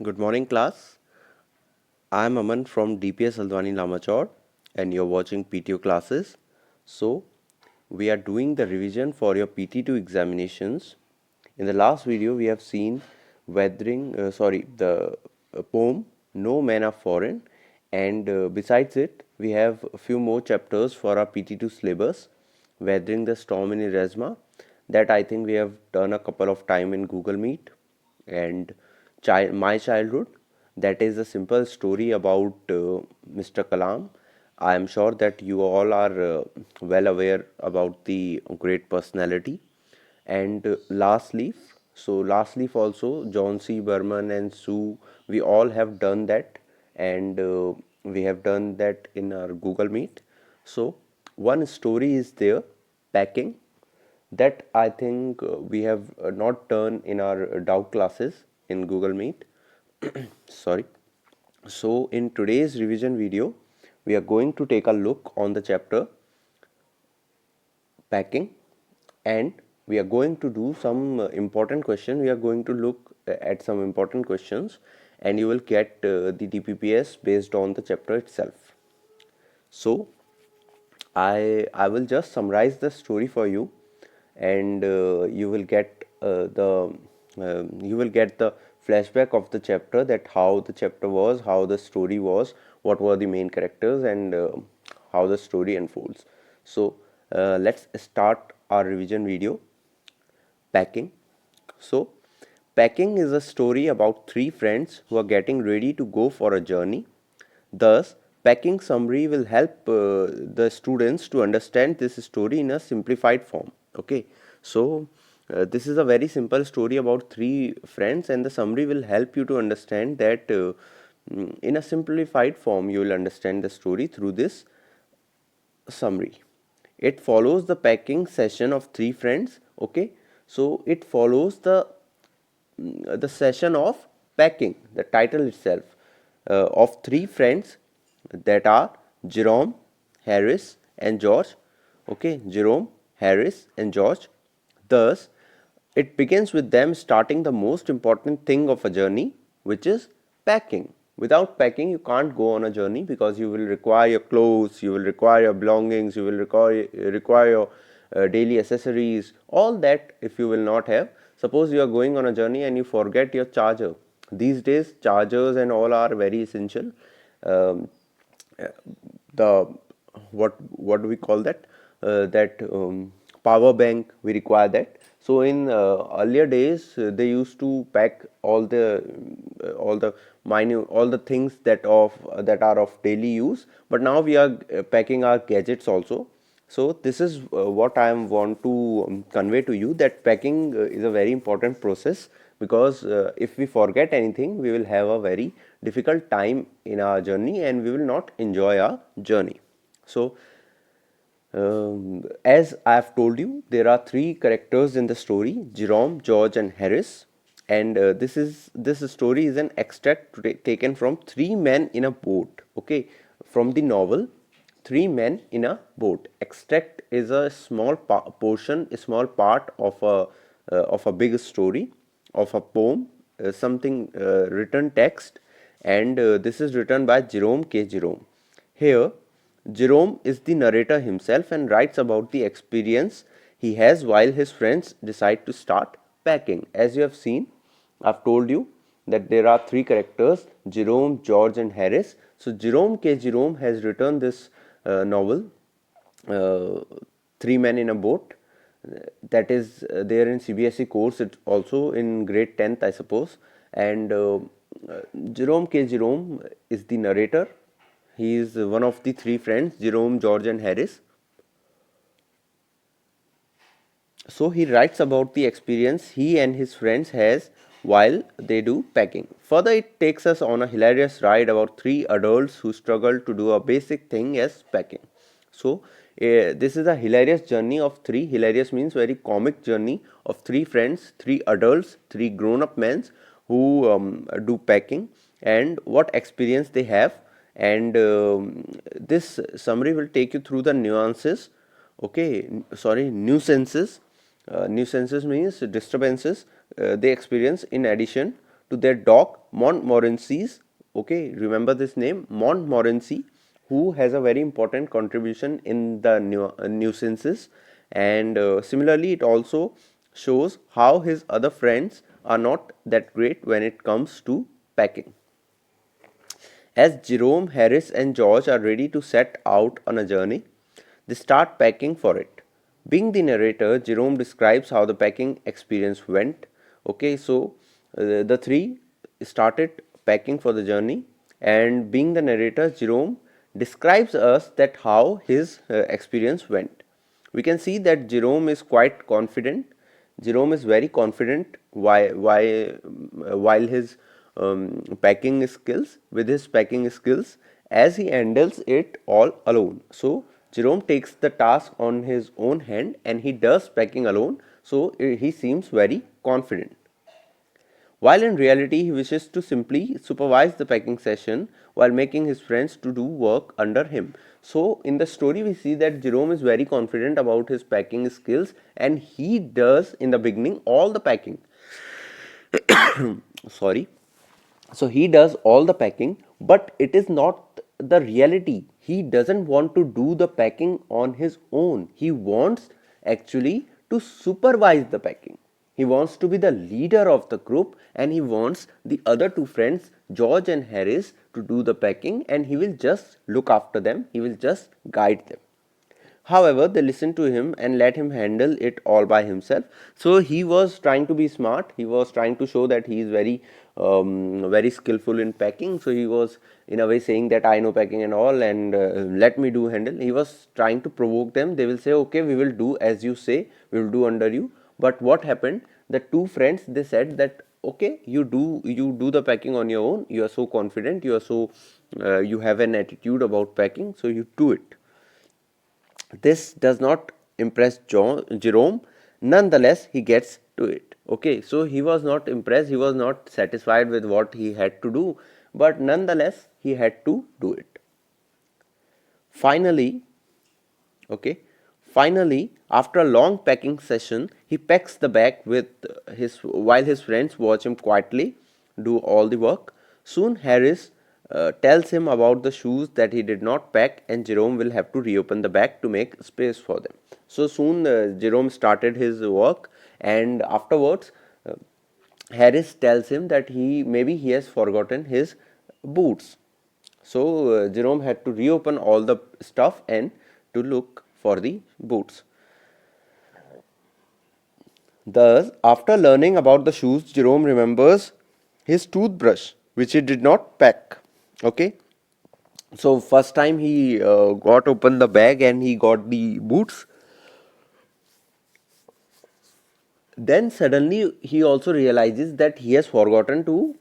Good morning, class. I am Aman from DPS Haldwani Lamachor, and you're watching PTO classes. So, we are doing the revision for your PT2 examinations. In the last video, we have seen the poem No Men Are Foreign, and besides it, we have a few more chapters for our PT2 syllabus, Weathering the Storm in Erasmus. That I think we have done a couple of time in Google Meet, and my childhood, that is a simple story about Mr. Kalam. I am sure that you all are well aware about the great personality. And last leaf also, John C. Burman and Sue, we all have done that, and we have done that in our Google Meet. So one story is there, packing, that I think we have not done in our doubt classes in Google Meet. Sorry. So in today's revision video, we are going to take a look on the chapter packing, and we are going to do some important question. We are going to look at some important questions, and you will get the DPPS based on the chapter itself. So I will just summarize the story for you, and you will get the flashback of the chapter, that how the chapter was, how the story was, what were the main characters, and how the story unfolds. So let's start our revision video. Packing. So packing is a story about three friends who are getting ready to go for a journey. Thus, packing summary will help the students to understand this story in a simplified form. Okay, so this is a very simple story about three friends, and the summary will help you to understand that in a simplified form. You will understand the story through this summary. It follows the packing session of three friends. Okay, so it follows the session of packing, the title itself, of three friends, that are Jerome, Harris, and George. Okay, Jerome, Harris, and George. Thus, it begins with them starting the most important thing of a journey, which is packing. Without packing, you can't go on a journey, because you will require your clothes, you will require your belongings, you will require your daily accessories, all that. If you will not have, suppose you are going on a journey and you forget your charger. These days, chargers and all are very essential. Um, the what do we call that, power bank, we require that. So in earlier days, they used to pack all the minute, all the things that are of daily use, but now we are packing our gadgets also. So this is what I want to convey to you, that packing is a very important process, because if we forget anything, we will have a very difficult time in our journey, and we will not enjoy our journey. So as I have told you, there are three characters in the story: Jerome, George, and Harris. And this story is an extract taken from Three Men in a Boat. Okay, from the novel Three Men in a Boat. Extract is a small portion, a small part of a big story, of a poem, something written text, and this is written by Jerome K. Jerome. Here, Jerome is the narrator himself and writes about the experience he has while his friends decide to start packing. As you have seen, I've told you that there are three characters: Jerome, George, and Harris. So, Jerome K. Jerome has written this novel, uh, Three Men in a Boat, that is there in CBSE course. It's also in grade 10th, I suppose. And Jerome K. Jerome is the narrator. He is one of the three friends, Jerome, George, and Harris. So he writes about the experience he and his friends has while they do packing. Further, it takes us on a hilarious ride about three adults who struggle to do a basic thing as packing. So this is a hilarious journey of three. Hilarious means very comic journey of three friends, three adults, three grown-up men who do packing, and what experience they have. And this summary will take you through the nuances. Okay, sorry, nuisances. Nuisances means disturbances they experience in addition to their dog Montmorency's. Okay, remember this name, Montmorency, who has a very important contribution in the nuisances, and similarly it also shows how his other friends are not that great when it comes to packing. As Jerome, Harris, and George are ready to set out on a journey, they start packing for it. Being the narrator, Jerome describes how the packing experience went. Okay, so the three started packing for the journey, and being the narrator, Jerome describes us that how his experience went. We can see that Jerome is quite confident. Jerome is very confident while his packing skills with his packing skills, as he handles it all alone. So Jerome takes the task on his own hand and he does packing alone, so he seems very confident. While in reality he wishes to simply supervise the packing session while making his friends to do work under him. So in the story we see that Jerome is very confident about his packing skills and he does in the beginning all the packing. Sorry. So he does all the packing, but it is not the reality. He doesn't want to do the packing on his own. He wants actually to supervise the packing. He wants to be the leader of the group and he wants the other two friends, George and Harris, to do the packing, and he will just look after them. He will just guide them. However, they listened to him and let him handle it all by himself. So he was trying to be smart. He was trying to show that he is very skillful in packing. So he was in a way saying that I know packing and all, and let me do handle. He was trying to provoke them. They will say, okay, we will do as you say. We will do under you. But what happened? The two friends, they said that okay, you do the packing on your own. You are so confident. You are so you have an attitude about packing. So you do it. This does not impress Jerome. Nonetheless, he gets to it. Okay, so he was not impressed, he was not satisfied with what he had to do, but nonetheless, he had to do it. Finally, okay, finally, after a long packing session, he packs the bag with while his friends watch him quietly do all the work. Soon, Harris tells him about the shoes that he did not pack, and Jerome will have to reopen the bag to make space for them. So soon Jerome started his work, and afterwards Harris tells him that maybe he has forgotten his boots. So Jerome had to reopen all the stuff and to look for the boots. Thus, after learning about the shoes, Jerome remembers his toothbrush, which he did not pack. Okay, so first time he got open the bag and he got the boots. Then suddenly he also realizes that he has forgotten to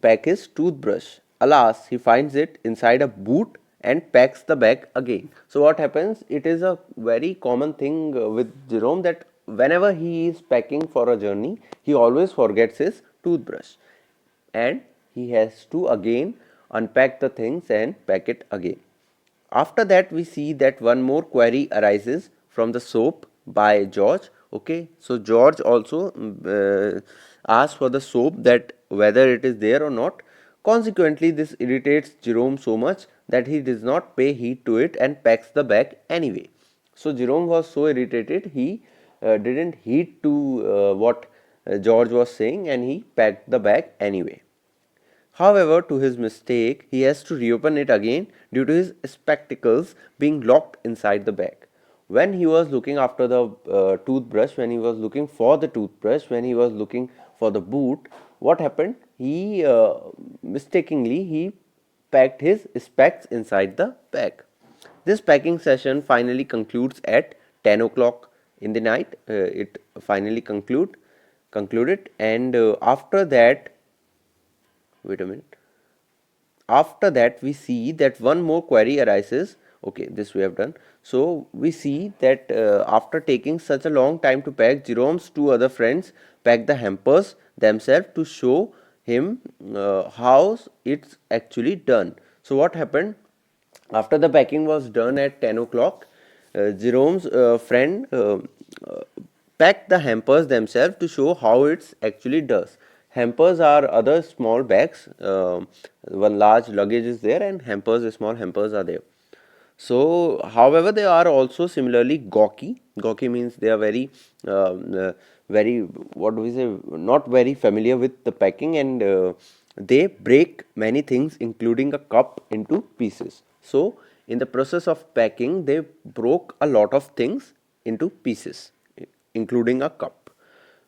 pack his toothbrush. Alas, he finds it inside a boot and packs the bag again. So what happens? It is a very common thing with Jerome that whenever he is packing for a journey, he always forgets his toothbrush and he has to again unpack the things and pack it again. After that, we see that one more query arises from the soap by George. Okay, so George also asks for the soap, that whether it is there or not. Consequently, this irritates Jerome so much that he does not pay heed to it and packs the bag anyway. So Jerome was so irritated, he didn't heed to what George was saying and he packed the bag anyway. However, to his mistake, he has to reopen it again due to his spectacles being locked inside the bag. When he was looking after the toothbrush, when he was looking for the toothbrush, when he was looking for the boot, what happened? He mistakenly he packed his specs inside the bag. This packing session finally concludes at 10 o'clock in the night. It finally concluded, and after that, wait a minute, after that we see that one more query arises. Okay, this we have done. So we see that after taking such a long time to pack, Jerome's two other friends pack the hampers themselves to show him how it's actually done. So what happened? After the packing was done at 10 o'clock, Jerome's friend packed the hampers themselves to show how it's actually does. Hampers are other small bags. One large luggage is there, and hampers, small hampers are there. So, however, they are also similarly gawky. Gawky means they are very, what do we say, not very familiar with the packing, and they break many things, including a cup, into pieces. So, in the process of packing, they broke a lot of things into pieces, including a cup.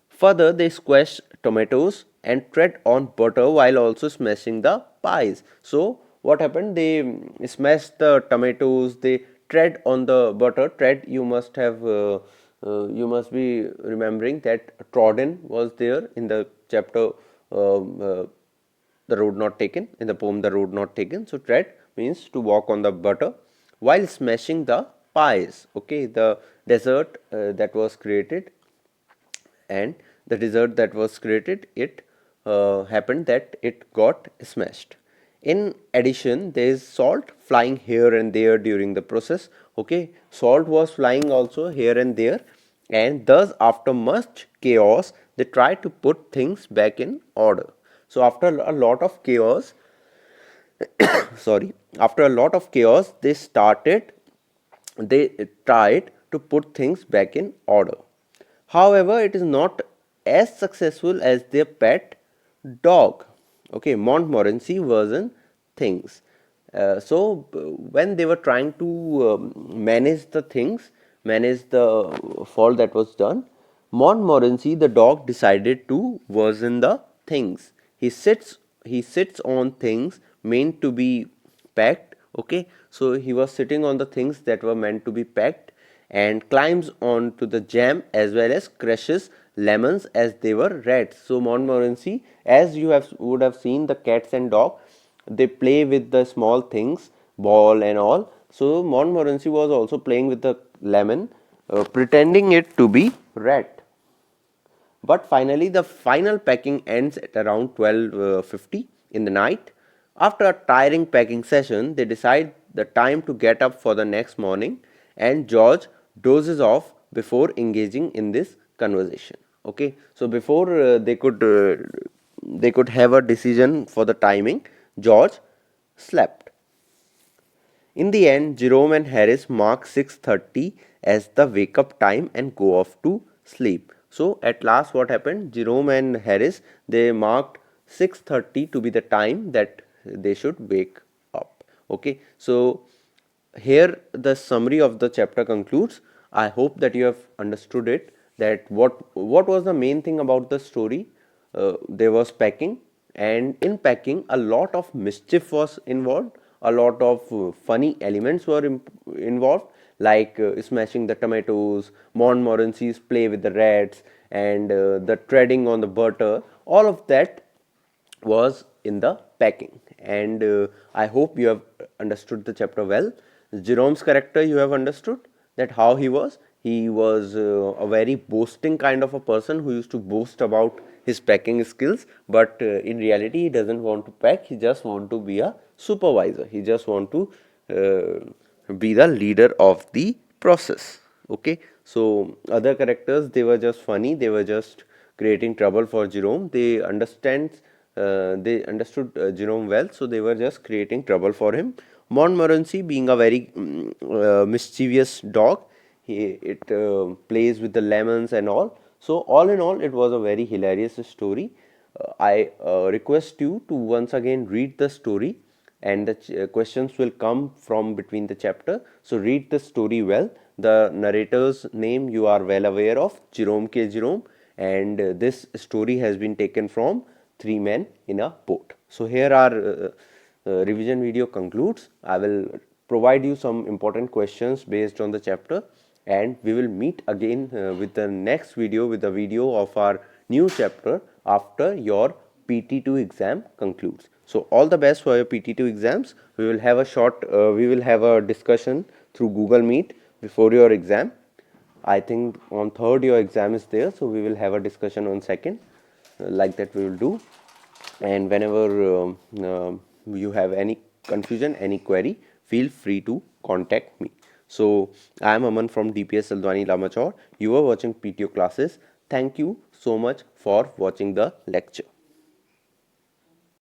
Further, they squash tomatoes and tread on butter while also smashing the pies. So, what happened? They smashed the tomatoes, they tread on the butter. Tread, you must be remembering that trodden was there in the chapter, The Road Not Taken, in the poem The Road Not Taken. So, tread means to walk on the butter while smashing the pies. Okay, the dessert that was created, and the dessert that was created, it happened that it got smashed. In addition, there is salt flying here and there during the process. Okay, salt was flying also here and there, and thus after much chaos they tried to put things back in order. So after a lot of chaos, sorry, after a lot of chaos, they tried to put things back in order. However, it is not as successful as their pet dog. Okay, Montmorency version things. When they were trying to manage the things, manage the fault that was done, Montmorency, the dog, decided to worsen the things. He sits on things meant to be packed. Okay, so he was sitting on the things that were meant to be packed and climbs onto the jam as well as crushes lemons as they were rats. So Montmorency, as you would have seen the cats and dog, they play with the small things, ball and all. So Montmorency was also playing with the lemon, pretending it to be rat. But finally, the final packing ends at around 12:50 in the night. After a tiring packing session, they decide the time to get up for the next morning, and George dozes off before engaging in this conversation. Okay, so before they could have a decision for the timing, George slept. In the end, Jerome and Harris mark 6:30 as the wake up time and go off to sleep. So at last what happened? Jerome and Harris, they marked 6:30 to be the time that they should wake up. Okay, so here the summary of the chapter concludes. I hope that you have understood it, that what was the main thing about the story. There was packing, and in packing a lot of mischief was involved, a lot of funny elements were involved, like smashing the tomatoes, Montmorency's play with the rats, and the treading on the butter. All of that was in the packing, and I hope you have understood the chapter well. Jerome's character, you have understood that how he was a very boasting kind of a person who used to boast about his packing skills, but in reality he doesn't want to pack, he just want to be a supervisor, he just want to be the leader of the process. Okay, so other characters, they were just funny, they were just creating trouble for Jerome. They understood Jerome well, so they were just creating trouble for him. Montmorency, being a very mischievous dog, it plays with the lemons and all. So all in all, it was a very hilarious story. I request you to once again read the story, and the questions will come from between the chapter. So read the story well. The narrator's name you are well aware of, Jerome K. Jerome, and this story has been taken from Three Men in a Boat. So here our revision video concludes. I will provide you some important questions based on the chapter, and we will meet again with the next video, with the video of our new chapter after your PT2 exam concludes. So all the best for your PT2 exams. We will have a discussion through Google Meet before your exam. I think on 3rd your exam is there, so we will have a discussion on 2nd. Like that we will do, and whenever you have any confusion, any query, feel free to contact me. So I am Aman from DPS Saldwani Lamachor. You are watching PTO classes. Thank you so much for watching the lecture.